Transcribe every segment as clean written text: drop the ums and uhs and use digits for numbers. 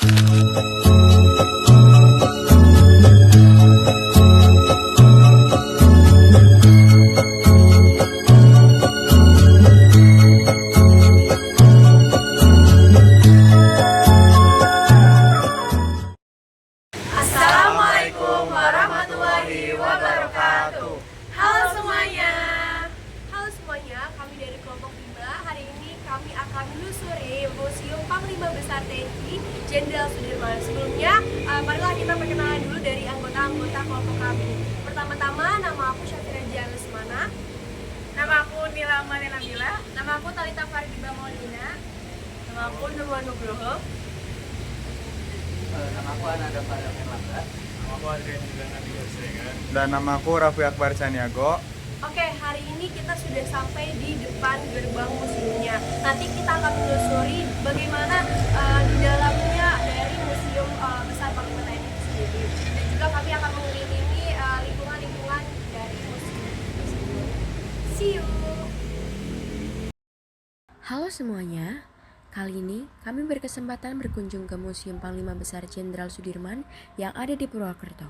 Assalamualaikum warahmatullahi wabarakatuh. Halo semuanya, kami dari kelompok 5. Hari ini kami akan menelusuri Museum Panglima Besar TNI Jenderal Sudirman. Sebelumnya, marilah kita perkenalan dulu dari anggota-anggota kelompok kami. Pertama-tama, nama aku Syafira Jan Lesmana. Nama aku Nila Malena Nabila. Nama aku Talita Faridiba Maulina. Nama aku Nurwan Nugroho. Nama aku Ananda Farel Herlangga. Nama aku Adrian juga Nabi Yosega. Dan nama aku Raffi Akbar Caniago. Oke, hari ini kita sudah sampai di depan gerbang museumnya. Nanti kita akan menelusuri bagaimana di dalamnya dari Museum Besar Panglima TNI itu sendiri. Dan juga kami akan mengelilingi lingkungan-lingkungan dari museum tersebut. See you! Halo semuanya, kali ini kami berkesempatan berkunjung ke Museum Panglima Besar Jenderal Sudirman yang ada di Purwokerto.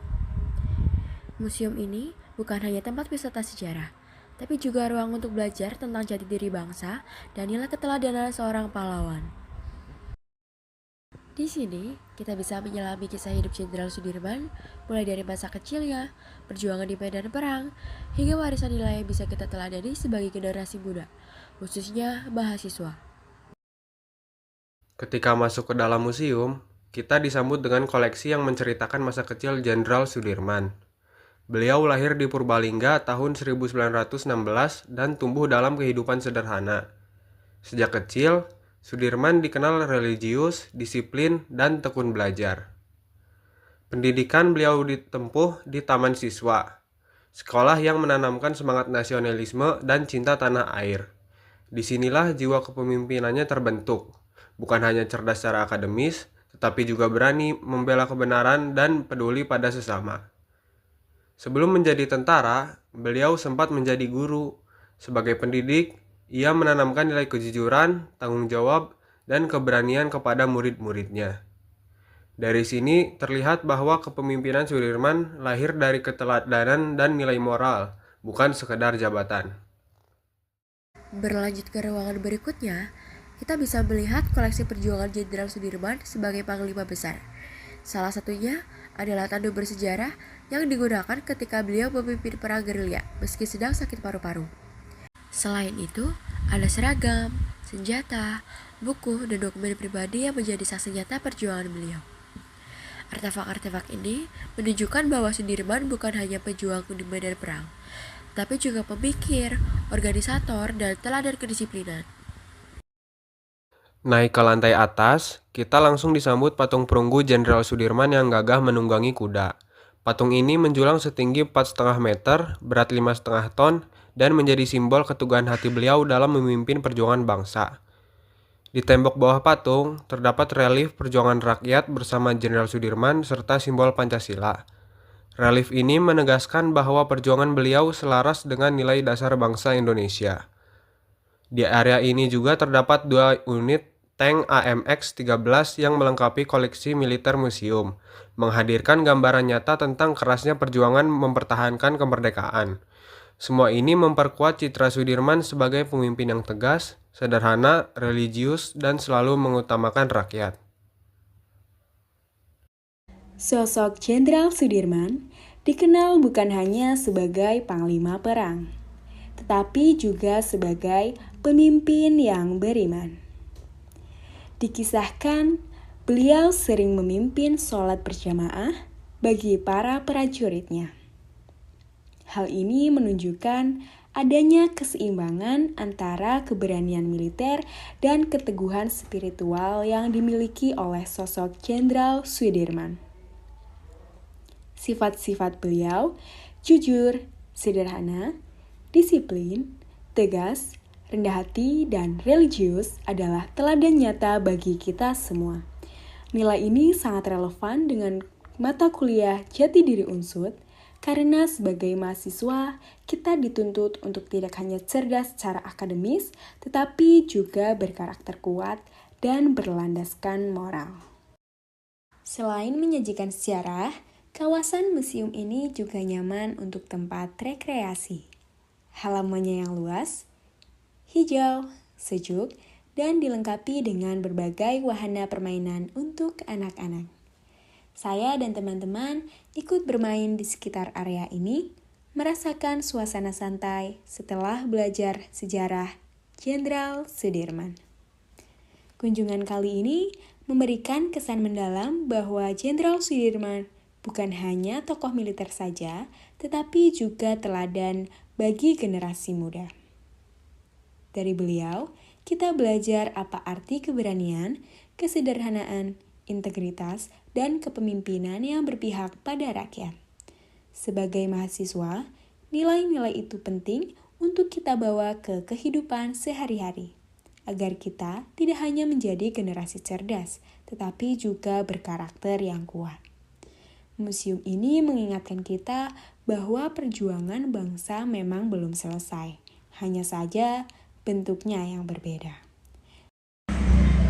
Museum ini bukan hanya tempat wisata sejarah, tapi juga ruang untuk belajar tentang jati diri bangsa dan nilai keteladanan seorang pahlawan. Di sini, kita bisa menyelami kisah hidup Jenderal Sudirman, mulai dari masa kecilnya, perjuangan di medan perang, hingga warisan nilai yang bisa kita teladani sebagai generasi muda, khususnya mahasiswa. Ketika masuk ke dalam museum, kita disambut dengan koleksi yang menceritakan masa kecil Jenderal Sudirman. Beliau lahir di Purbalingga tahun 1916 dan tumbuh dalam kehidupan sederhana. Sejak kecil, Sudirman dikenal religius, disiplin, dan tekun belajar. Pendidikan beliau ditempuh di Taman Siswa, sekolah yang menanamkan semangat nasionalisme dan cinta tanah air. Disinilah jiwa kepemimpinannya terbentuk, bukan hanya cerdas secara akademis, tetapi juga berani membela kebenaran dan peduli pada sesama. Sebelum menjadi tentara, beliau sempat menjadi guru. Sebagai pendidik, ia menanamkan nilai kejujuran, tanggung jawab, dan keberanian kepada murid-muridnya. Dari sini terlihat bahwa kepemimpinan Sudirman lahir dari keteladanan dan nilai moral, bukan sekedar jabatan. Berlanjut ke ruangan berikutnya, kita bisa melihat koleksi perjuangan Jenderal Sudirman sebagai Panglima Besar. Salah satunya adalah tandu bersejarah yang digunakan ketika beliau memimpin perang gerilya meski sedang sakit paru-paru. Selain itu, ada seragam, senjata, buku, dan dokumen pribadi yang menjadi saksi nyata perjuangan beliau. Artefak-artefak ini menunjukkan bahwa Sudirman bukan hanya pejuang di medan perang, tapi juga pemikir, organisator, dan teladan kedisiplinan. Naik ke lantai atas, kita langsung disambut patung perunggu Jenderal Sudirman yang gagah menunggangi kuda. Patung ini menjulang setinggi 4,5 meter, berat 5,5 ton, dan menjadi simbol keteguhan hati beliau dalam memimpin perjuangan bangsa. Di tembok bawah patung, terdapat relief perjuangan rakyat bersama Jenderal Sudirman serta simbol Pancasila. Relief ini menegaskan bahwa perjuangan beliau selaras dengan nilai dasar bangsa Indonesia. Di area ini juga terdapat 2 unit tank AMX-13 yang melengkapi koleksi militer museum, menghadirkan gambaran nyata tentang kerasnya perjuangan mempertahankan kemerdekaan. Semua ini memperkuat citra Sudirman sebagai pemimpin yang tegas, sederhana, religius, dan selalu mengutamakan rakyat. Sosok Jenderal Sudirman dikenal bukan hanya sebagai panglima perang, tetapi juga sebagai pemimpin yang beriman. Dikisahkan, beliau sering memimpin sholat berjamaah bagi para prajuritnya. Hal ini menunjukkan adanya keseimbangan antara keberanian militer dan keteguhan spiritual yang dimiliki oleh sosok Jenderal Sudirman. Sifat-sifat beliau jujur, sederhana, disiplin, tegas, rendah hati, dan religius adalah teladan nyata bagi kita semua. Nilai ini sangat relevan dengan mata kuliah Jati Diri Unsud, karena sebagai mahasiswa, kita dituntut untuk tidak hanya cerdas secara akademis, tetapi juga berkarakter kuat dan berlandaskan moral. Selain menyajikan sejarah, kawasan museum ini juga nyaman untuk tempat rekreasi. Halamannya yang luas, hijau, sejuk, dan dilengkapi dengan berbagai wahana permainan untuk anak-anak. Saya dan teman-teman ikut bermain di sekitar area ini, merasakan suasana santai setelah belajar sejarah Jenderal Sudirman. Kunjungan kali ini memberikan kesan mendalam bahwa Jenderal Sudirman bukan hanya tokoh militer saja, tetapi juga teladan bagi generasi muda. Dari beliau, kita belajar apa arti keberanian, kesederhanaan, integritas, dan kepemimpinan yang berpihak pada rakyat. Sebagai mahasiswa, nilai-nilai itu penting untuk kita bawa ke kehidupan sehari-hari, agar kita tidak hanya menjadi generasi cerdas, tetapi juga berkarakter yang kuat. Museum ini mengingatkan kita bahwa perjuangan bangsa memang belum selesai, hanya saja bentuknya yang berbeda.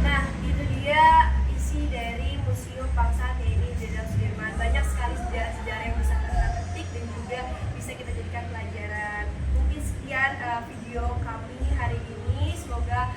Nah, itu dia isi dari Museum Pangsa TNI Jenderal Sudirman. Banyak sekali sejarah-sejarah yang bisa kita petik dan juga bisa kita jadikan pelajaran. Mungkin sekian video kami hari ini. Semoga